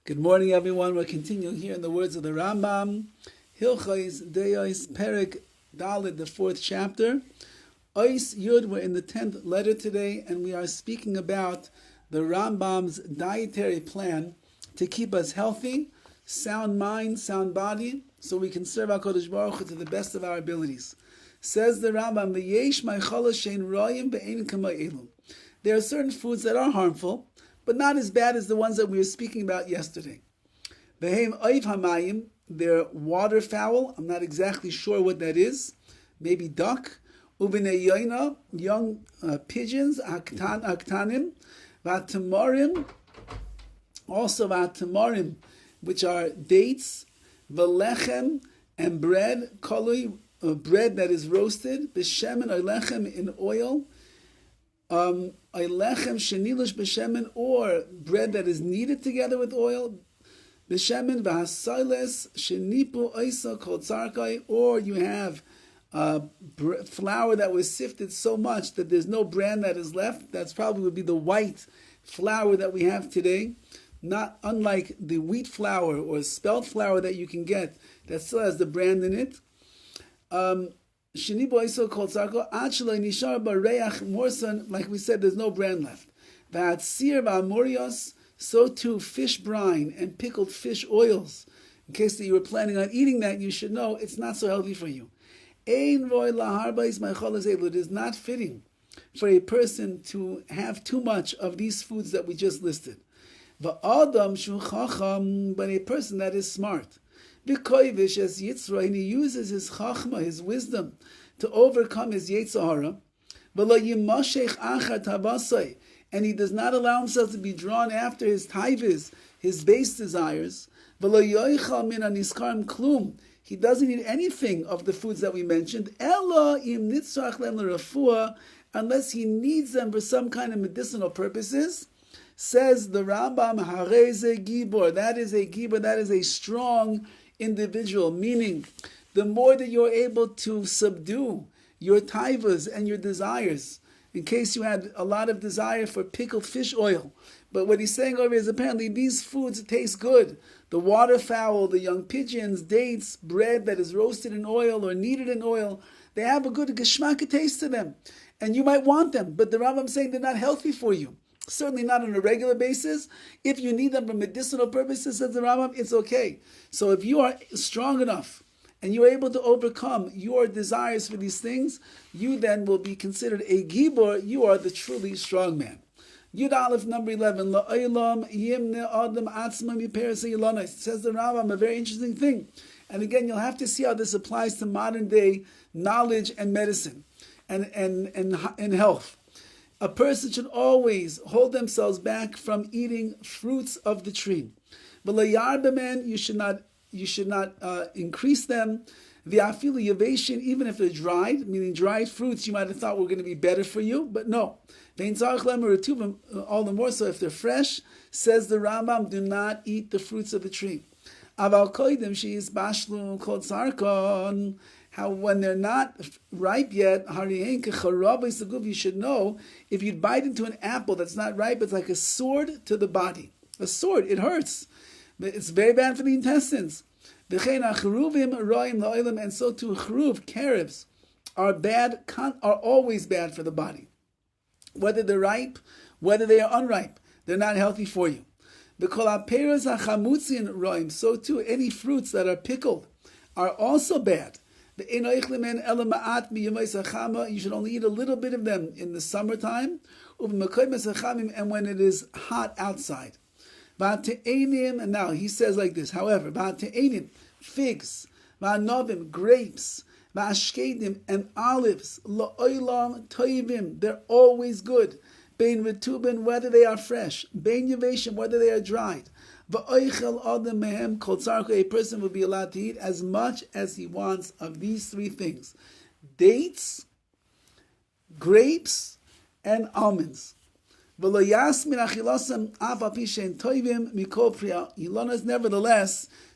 Good morning, everyone. We're continuing here in the words of the Rambam, Hilchos Deos Perek Daled, the 4th chapter. Ois Yud, we're in the 10th letter today, and we are speaking about the Rambam's dietary plan to keep us healthy, sound mind, sound body, so we can serve HaKadosh Baruch Hu to the best of our abilities. Says the Rambam, V'yesh ma'cholos shein royim be'ein kama elu. There are certain foods that are harmful, but not as bad as the ones that we were speaking about yesterday. V'heim oiv hamayim, they're waterfowl. I'm not exactly sure what that is. Maybe duck. Ubnei yoina, young pigeons, aktanim. V'atamarim, also v'atamarim, which are dates. V'lechem, and bread, kolui, bread that is roasted. B'shemen or lechem, in oil. Lechem shenilush b'shemen, or bread that is kneaded together with oil. B'shemen v'hasailes shenipu oisa kol tzarkai, or you have flour that was sifted so much that there's no bran that is left. That's probably would be the white flour that we have today, not unlike the wheat flour or spelt flour that you can get that still has the bran in it. Shenibu called sarko actually nishar bareach morsan, like we said, there's no bran left. V'atzir v'amorios, so too fish brine and pickled fish oils. In case that you were planning on eating that, you should know it's not so healthy for you. Ein roy laharbais ma'cholas elu. It is not fitting for a person to have too much of these foods that we just listed. V'adam shu chacham, but a person that is smart. V'koivish as Yitzra, and he uses his chachma, his wisdom, to overcome his Yetzirah. V'lo yimashech achar tavasai, and he does not allow himself to be drawn after his taivis, his base desires. V'lo yoichal min aniskarim klum, he doesn't eat anything of the foods that we mentioned. Ella im nitzrach lem l'rafua, unless he needs them for some kind of medicinal purposes. Says the Rambam, hareze gibor, that is a gibor, that is a strong individual, meaning the more that you're able to subdue your taivas and your desires, in case you had a lot of desire for pickled fish oil. But what he's saying over here is apparently these foods taste good. The waterfowl, the young pigeons, dates, bread that is roasted in oil or kneaded in oil, they have a good geschmack taste to them. And you might want them, but the Rambam is saying they're not healthy for you. Certainly not on a regular basis. If you need them for medicinal purposes, says the Rambam, it's okay. So if you are strong enough and you're able to overcome your desires for these things, you then will be considered a gibor. You are the truly strong man. Yud Aleph, number 11. La'olam yimne adam atzma miperes yilonais. Says the Rambam, a very interesting thing. And again, you'll have to see how this applies to modern day knowledge and medicine and health. A person should always hold themselves back from eating fruits of the tree. But you should not increase them. V'afilu yaveshin, even if they're dried, meaning dried fruits, you might have thought were going to be better for you, but no. All the more so if they're fresh. Says the Rambam, do not eat the fruits of the tree. Aval koidim sheis bashlu kol tzarkon. How when they're not ripe yet, you should know, if you'd bite into an apple that's not ripe, it's like a sword to the body. A sword, it hurts. It's very bad for the intestines. And so too chruv, carobs, are always bad for the body. Whether they're ripe, whether they are unripe, they're not healthy for you. So too any fruits that are pickled are also bad. You should only eat a little bit of them in the summertime, and when it is hot outside. And now he says like this, however, figs, grapes, and olives, they're always good. Whether they are fresh, whether they are dried. A person will be allowed to eat as much as he wants of these three things: dates, grapes, and almonds. Nevertheless,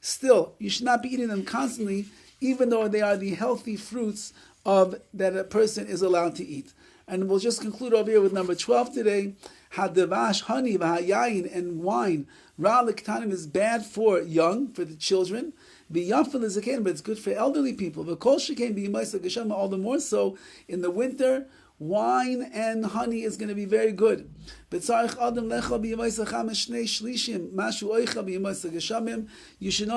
still, you should not be eating them constantly, even though they are the healthy fruits that a person is allowed to eat. And we'll just conclude over here with number 12 today. Hadavash, honey, v'hayayin, and wine. Ra l'ktanim is bad for young, for the children. B'yafel is again, but it's good for elderly people. V'kol shekain b'yimaysa geshama, all the more so in the winter. Wine and honey is going to be very good. You should know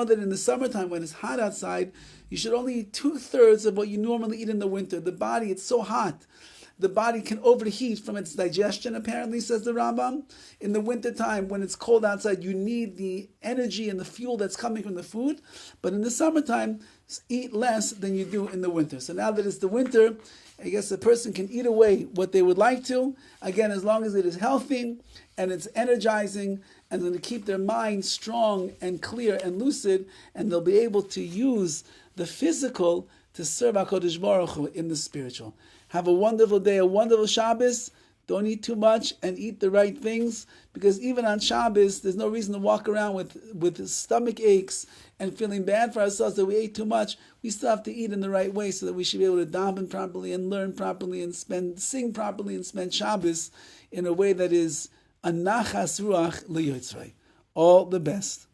that in the summertime, when it's hot outside, you should only eat 2/3 of what you normally eat in the winter. The body, it's so hot. The body can overheat from its digestion, apparently, says the Rambam. In the wintertime, when it's cold outside, you need the energy and the fuel that's coming from the food. But in the summertime, eat less than you do in the winter. So now that it's the winter, I guess a person can eat away what they would like to, again, as long as it is healthy and it's energizing and going to keep their mind strong and clear and lucid, and they'll be able to use the physical to serve HaKadosh Baruch Hu in the spiritual. Have a wonderful day, a wonderful Shabbos. Don't eat too much and eat the right things, because even on Shabbos, there's no reason to walk around with stomach aches and feeling bad for ourselves that we ate too much. We still have to eat in the right way so that we should be able to daven properly and learn properly and sing properly and spend Shabbos in a way that is a nachas ruach liyotzrei. All the best.